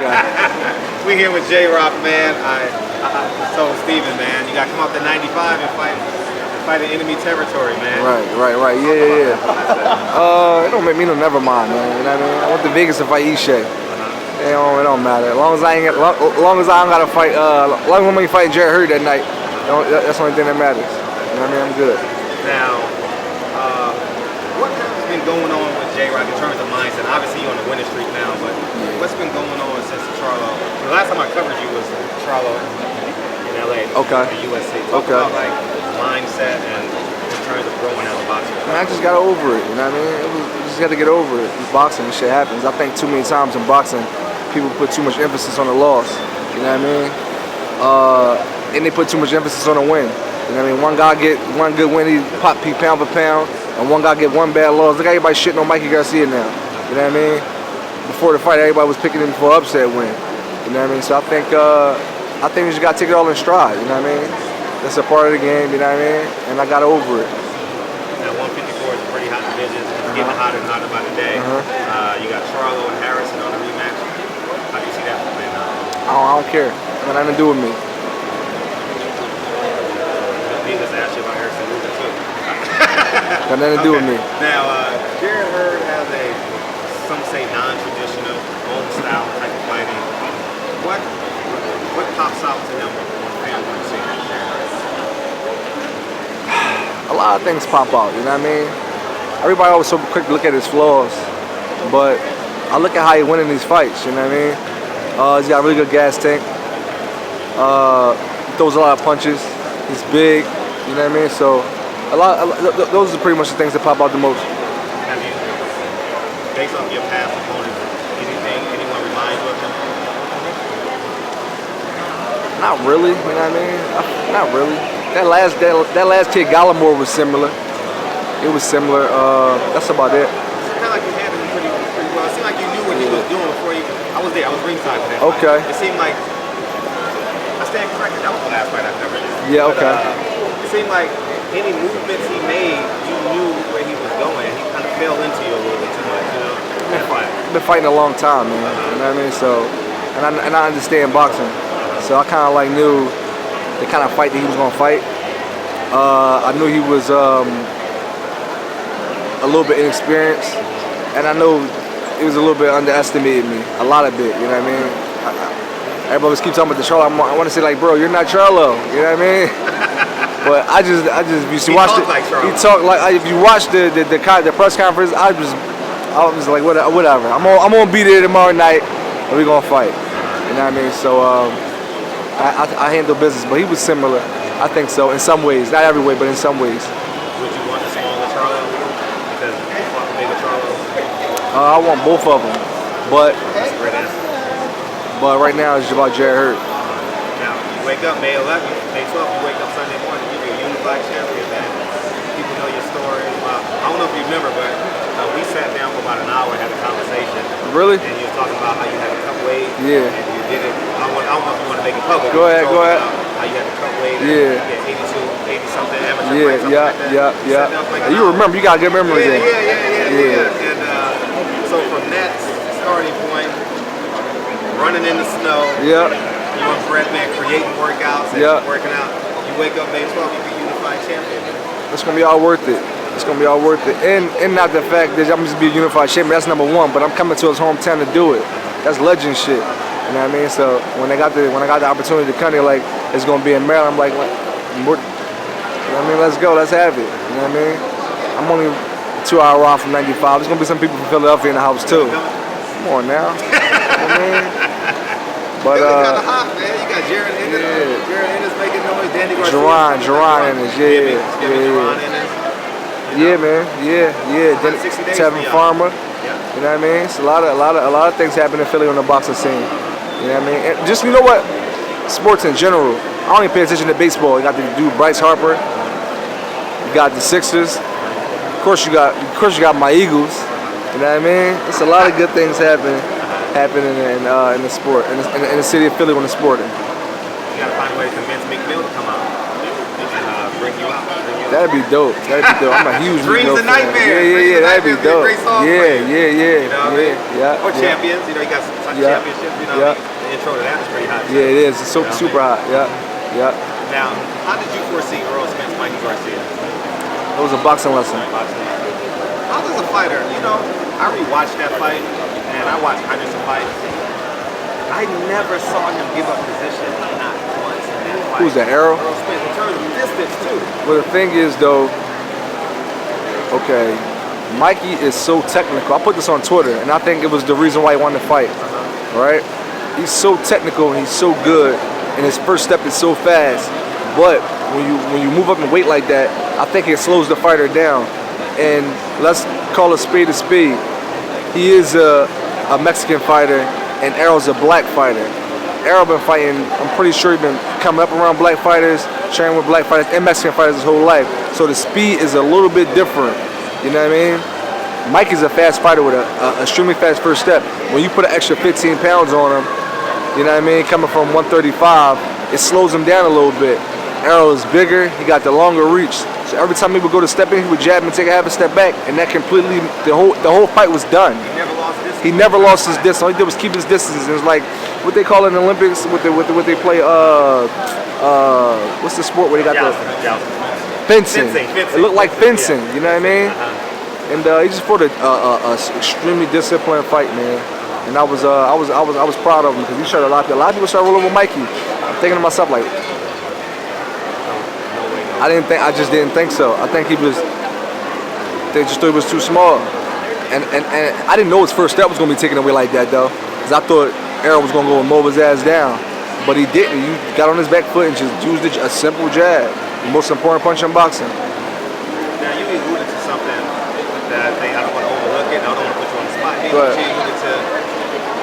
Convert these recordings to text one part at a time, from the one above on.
We here with J-Rock, man. I told Steven, man, you got to come out to 95 and fight in enemy territory, man. Right. Yeah. It don't make me no never mind, man. You know what I mean? I went to Vegas to fight Ishe. It don't matter. As long as I don't gotta fight. As long as I'm fighting Jared Hurd that night, that's the only thing that matters. You know what I mean? I'm good. Now, what has been going on with J-Rock in terms of mindset? Obviously, you're on the winning streak now, but what's been going on since Charlo? The last time I covered you was Charlo in LA. Okay. At USC. Talk about like mindset and in terms of growing out of boxing. Man, I just got over it. You know what I mean? You just got to get over it. It's boxing. This shit happens. I think too many times in boxing, people put too much emphasis on the loss. You know what I mean? And they put too much emphasis on the win. You know what I mean? One guy get one good win, he pop pound for pound, and one guy get one bad loss. Look at everybody shitting on Mikey Garcia now. You know what I mean? Before the fight, everybody was picking him for an upset win. You know what I mean? So I think you just gotta take it all in stride. You know what I mean? That's a part of the game. You know what I mean? And I got over it. Now 154 is a pretty hot division. It's getting hotter and hotter by the day. You got Charlo and Harrison on the rematch. How do you see that playing out? I don't care. It got nothing to do with me. Just ask you about Harrison Ruger too. Got nothing to do with me. Now, Jared Hurd has some say non-traditional, own style type of fighting. What pops out to him on film when you see Jared Hurd? A lot of things pop out, you know what I mean? Everybody always so quick to look at his flaws, but I look at how he winning these fights, you know what I mean? He's got a really good gas tank. He throws a lot of punches. He's big, you know what I mean? So those are pretty much the things that pop out the most. Have you, based off your past opponents, anyone remind you of him? Not really, you know what I mean? Not really. That last kid Gallimore was similar. It was similar. That's about it. It's kind of like you handled him pretty well. It seemed like you knew what he was doing before you. I was there. I was ringside for that. Okay. Fight. It seemed like I stand corrected. That was the last fight I covered. Yeah. Okay. It seemed like any movements he made, you knew where he was going. He kind of fell into you a little bit too much, you know. I've been fighting a long time, man. You know what I mean? So, and I understand boxing. So I kind of like knew the kind of fight that he was gonna fight. I knew he was a little bit inexperienced, and I know he was a little bit underestimated me, a lot of it. You know what I mean? Everybody keeps talking about the Charlo. I want to say like, bro, you're not Charlo. You know what I mean? But I just if you watch it, like he talked like if you watch the press conference, I was like whatever. I'm gonna be there tomorrow night, and we're gonna fight. You know what I mean? So I handle business, but he was similar. I think so in some ways, not every way, but in some ways. Would you want a smaller Charlo because you fought the bigger Charlo? I want both of them, but That's a great answer. right now it's about Jared Hurd. Now you wake up May 11th, May 12th. You wake up Sunday morning. You're a unified champion, man. People know your story. I don't know if you remember, but we sat down for about an hour and had a conversation. Really? And you were talking about how you had to cut weight. Yeah. And you did it. I don't know if you want to make it public. Go ahead. How you had to cut weight. Yeah. And you get 80 something amateur fight, something like that. Yeah. You remember? You got good memories. Yeah. And so from that starting point, running in the snow. Yeah. You on Breadman creating workouts and working out. You wake up May 12th, you be unified champion. It's gonna be all worth it. It's gonna be all worth it. And not the fact that I'm just be a unified champion. That's number one. But I'm coming to his hometown to do it. That's legend shit. You know what I mean? So when I got the opportunity to come here, like it's gonna be in Maryland, I'm like, you know what I mean? Let's go. Let's have it. You know what I mean? I'm only a 2-hour ride from 95. There's gonna be some people from Philadelphia in the house too. Come on now. You know what I mean? But kind of hot, man. You got Jared Ennis. Yeah. Jared Ennis making noise. Danny Garcia. Jerron Ennis. Yeah. Jerron Ennis. Yeah, man. Yeah. Tevin Farmer. Yeah. You know what I mean? It's a lot of things happen in Philly on the boxing scene. You know what I mean? And just you know what? Sports in general. I don't even pay attention to baseball. You got the dude Bryce Harper. You got the Sixers. Of course you got my Eagles. You know what I mean? It's a lot of good things happening in the sport, in the city of Philly when it's sporting. You gotta find a way to convince McMill to come out. bring you out. That'd be dope. That'd be dope. I'm a huge Dreams and Nightmares. Yeah, that'd be dope. Yeah. You know what I mean? Yeah. Or Champions. You know, you got some championships. You know what I mean? The intro to that is pretty hot. Yeah, it is. It's super hot. Yeah. Now, how did you foresee Earl Spence, Mikey Garcia? It was a boxing lesson. How does a fighter, you know, I rewatched that fight, and I watched hundreds of fights. I never saw him give up position, not once in that fight. Who's that, Earl? Earl Spence, in terms of distance, too. Well, the thing is, though, okay, Mikey is so technical. I put this on Twitter, and I think it was the reason why he wanted to fight, right? He's so technical, and he's so good, and his first step is so fast. But when you move up in weight like that, I think it slows the fighter down. And let's call a spade a spade. He is a Mexican fighter, and Errol's a black fighter. Errol been fighting, I'm pretty sure he's been coming up around black fighters, training with black fighters and Mexican fighters his whole life. So the speed is a little bit different. You know what I mean? Mike is a fast fighter with a extremely fast first step. When you put an extra 15 pounds on him, you know what I mean, coming from 135, it slows him down a little bit. Errol is bigger, he got the longer reach. So every time he would go to step in, he would jab and take a half a step back, and that completely, the whole fight was done. He never lost his distance. All he did was keep his distance. It was like what they call in the Olympics, what they play, what's the sport where they got the fencing. It looked like fencing, you know what I mean? And he just fought a extremely disciplined fight, man. And I was proud of him because he shot a lot of people started rolling with Mikey. I'm thinking to myself like, I just didn't think so. I think they just thought he was too small. And I didn't know his first step was going to be taken away like that, though. Because I thought Errol was going to go and mow his ass down. But he didn't. He got on his back foot and just used a simple jab. The most important punch in boxing. Now, you alluded to something that I don't want to overlook it. I don't want to put you on the spot. You alluded to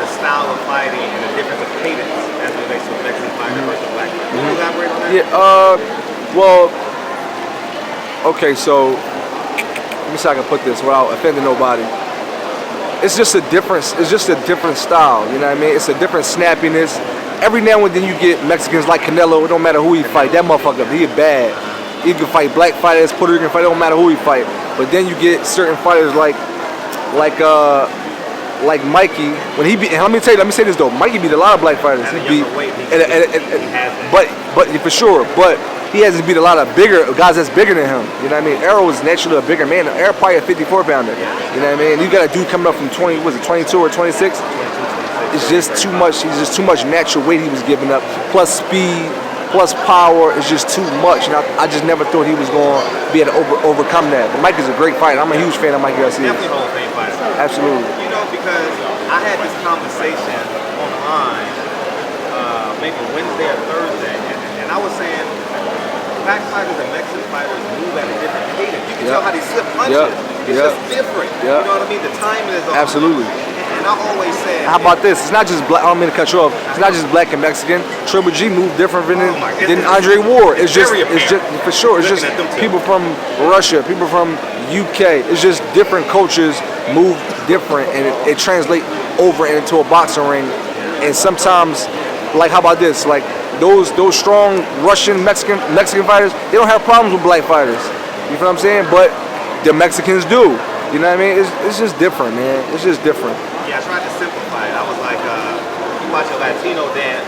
the style of fighting and the difference of cadence as it relates to a Mexican fighter versus a black fighter. Can you elaborate on that? Yeah, well, okay, so let me see how I can put this without offending nobody. It's just a different style, you know what I mean? It's a different snappiness. Every now and then you get Mexicans like Canelo, it don't matter who he fight, that motherfucker, he bad. He can fight black fighters, Puerto Rican fighters, it don't matter who he fight. But then you get certain fighters like Mikey, when he beat, and let me say this though, Mikey beat a lot of black fighters. He beat, but for sure, but he hasn't beat a lot of guys that's bigger than him. You know what I mean? Errol was naturally a bigger man. Errol probably a 54 pounder. You know what I mean? You got a dude coming up from 22 or 26? It's just too much. He's just too much natural weight he was giving up. Plus speed, plus power. It's just too much. And I just never thought he was going to be able to overcome that. But Mike is a great fighter. I'm a huge fan of Mike Garcia. Definitely Hall of Fame fighter. Absolutely. You know, because I had this conversation online maybe Wednesday or Thursday, and I was saying black fighters and Mexican fighters move at a different cadence. You can tell how they slip punches. It's just different. You know what I mean? The timing is off. Absolutely. And I always say, how about this? It's not just black. I don't mean to cut you off. It's not just black and Mexican. Triple G moved different than Andre Ward. It's just for sure. It's just people from Russia, people from UK. It's just different cultures move different, and it translates over into a boxing ring. And sometimes, like how about this? Like those strong Russian Mexican fighters, they don't have problems with black fighters. You feel what I'm saying? But the Mexicans do. You know what I mean? It's just different, man. It's just different. Yeah, I tried to simplify it. I was like, you watch a Latino dance,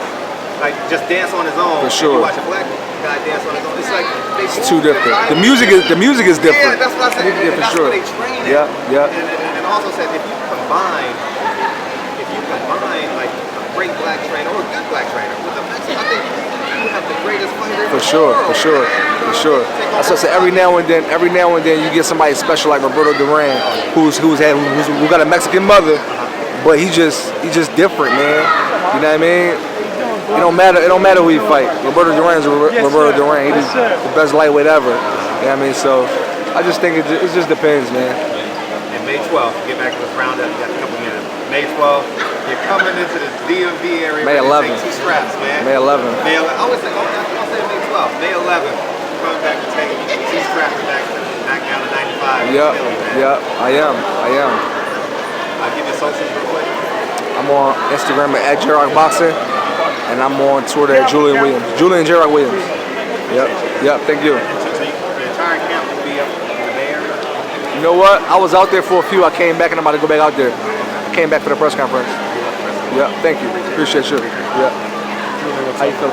like just dance on his own. For sure. And you watch a black guy dance on his own. It's like it's too different. The music is different. Yeah, that's what I said. And that's sure. what they train in. Yeah. And also said if you combine like a great black trainer or a good black trainer with a Mexican, I think you have the greatest fighter. For sure. That's what I said. Every now and then you get somebody special like Roberto Duran, who got a Mexican mother, but he just different, man. You know what I mean? It don't matter who you fight. Roberto Duran's Roberto Duran. He's the best lightweight ever. You know what I mean? So I just think it just depends, man. And May 12th, get back to this roundup. You got a couple minutes. May 12th, you're coming into the DMV area. May 11th. Take 2 straps, man. May 11th. I always say May 12th. May 11th, coming back to take 2 straps back down to 95. Yeah, I am. I'll give you socials real quick. I'm on Instagram at J-Rock Boxing, and I'm on Twitter at Julian Williams. Julian J-Rock Williams. Yep, thank you. So you You know what? I was out there for a few. I came back and I'm about to go back out there. I came back for the press conference. Yeah, thank you. Appreciate you. Yeah. How you feeling?